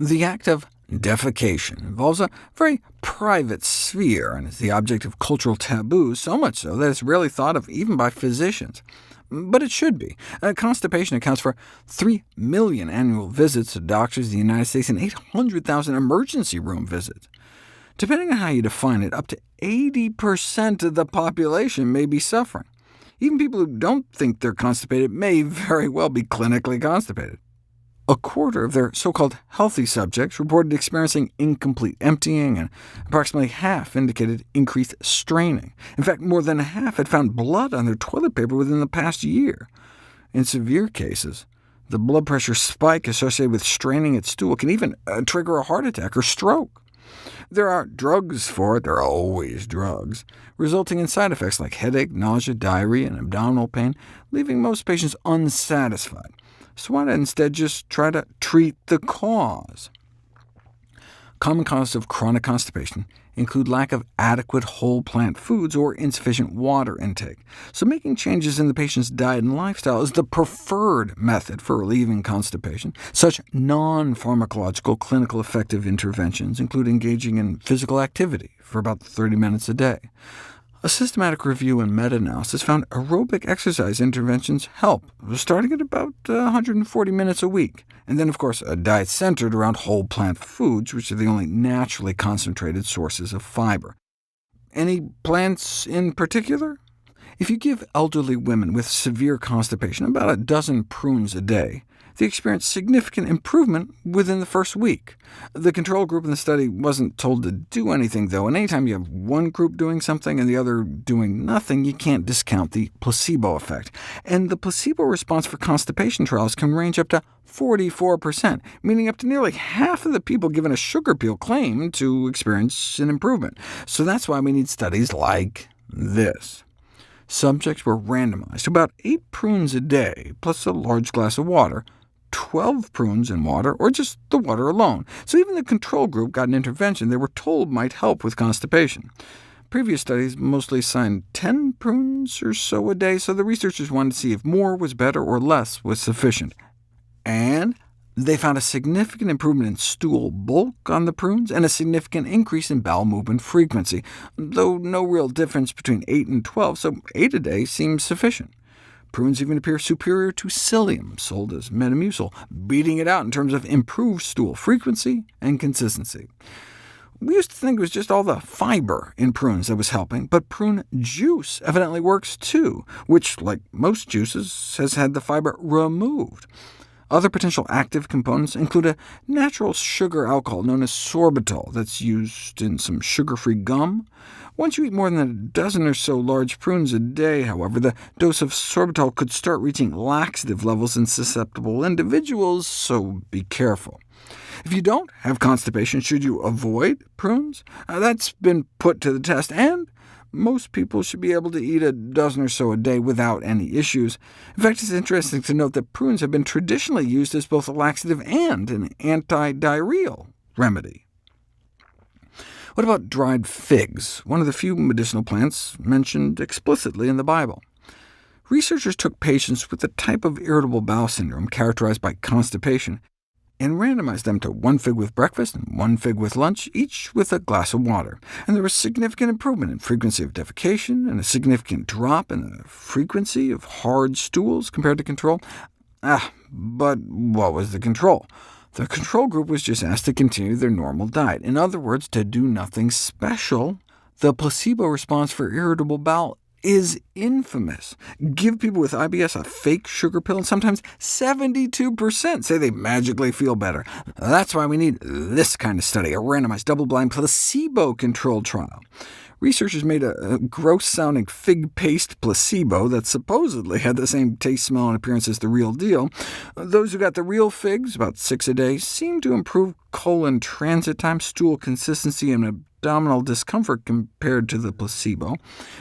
The act of defecation involves a very private sphere and is the object of cultural taboos, so much so that it's rarely thought of even by physicians. But it should be. Constipation accounts for 3 million annual visits to doctors in the United States and 800,000 emergency room visits. Depending on how you define it, up to 80% of the population may be suffering. Even people who don't think they're constipated may very well be clinically constipated. A quarter of their so-called healthy subjects reported experiencing incomplete emptying, and approximately half indicated increased straining. In fact, more than half had found blood on their toilet paper within the past year. In severe cases, the blood pressure spike associated with straining at stool can even trigger a heart attack or stroke. There are drugs for it, there are always drugs, resulting in side effects like headache, nausea, diarrhea, and abdominal pain, leaving most patients unsatisfied. So why not instead just try to treat the cause? Common causes of chronic constipation include lack of adequate whole plant foods or insufficient water intake, so making changes in the patient's diet and lifestyle is the preferred method for relieving constipation. Such non-pharmacological clinical effective interventions include engaging in physical activity for about 30 minutes a day. A systematic review and meta-analysis found aerobic exercise interventions help, starting at about 140 minutes a week, and then, of course, a diet centered around whole plant foods, which are the only naturally concentrated sources of fiber. Any plants in particular? If you give elderly women with severe constipation about a dozen prunes a day, they experienced significant improvement within the first week. The control group in the study wasn't told to do anything, though, and anytime you have one group doing something and the other doing nothing, you can't discount the placebo effect. And the placebo response for constipation trials can range up to 44%, meaning up to nearly half of the people given a sugar pill claim to experience an improvement. So that's why we need studies like this. Subjects were randomized to about 8 prunes a day, plus a large glass of water, 12 prunes in water, or just the water alone. So even the control group got an intervention they were told might help with constipation. Previous studies mostly assigned 10 prunes or so a day, so the researchers wanted to see if more was better or less was sufficient. And they found a significant improvement in stool bulk on the prunes, and a significant increase in bowel movement frequency, though no real difference between 8 and 12, so 8 a day seems sufficient. Prunes even appear superior to psyllium, sold as Metamucil, beating it out in terms of improved stool frequency and consistency. We used to think it was just all the fiber in prunes that was helping, but prune juice evidently works too, which, like most juices, has had the fiber removed. Other potential active components include a natural sugar alcohol known as sorbitol that's used in some sugar-free gum. Once you eat more than a dozen or so large prunes a day, however, the dose of sorbitol could start reaching laxative levels in susceptible individuals, so be careful. If you don't have constipation, should you avoid prunes? That's been put to the test, and most people should be able to eat a dozen or so a day without any issues. In fact, it's interesting to note that prunes have been traditionally used as both a laxative and an anti-diarrheal remedy. What about dried figs, one of the few medicinal plants mentioned explicitly in the Bible? Researchers took patients with a type of irritable bowel syndrome characterized by constipation, and randomized them to 1 fig with breakfast and 1 fig with lunch, each with a glass of water. And there was significant improvement in frequency of defecation, and a significant drop in the frequency of hard stools compared to control. But what was the control? The control group was just asked to continue their normal diet. In other words, to do nothing special. The placebo response for irritable bowel is infamous. Give people with IBS a fake sugar pill, and sometimes 72% say they magically feel better. That's why we need this kind of study, a randomized, double-blind, placebo-controlled trial. Researchers made a gross-sounding fig paste placebo that supposedly had the same taste, smell, and appearance as the real deal. Those who got the real figs, about 6 a day, seemed to improve colon transit time, stool consistency, and abdominal discomfort compared to the placebo.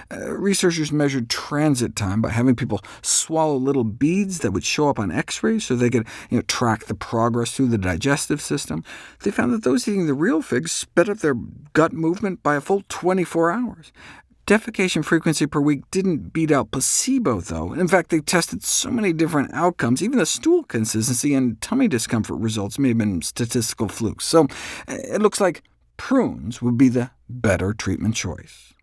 Researchers measured transit time by having people swallow little beads that would show up on X-rays so they could track the progress through the digestive system. They found that those eating the real figs sped up their gut movement by a full 24 hours. Defecation frequency per week didn't beat out placebo, though. In fact, they tested so many different outcomes. Even the stool consistency and tummy discomfort results may have been statistical flukes. So it looks like prunes would be the better treatment choice.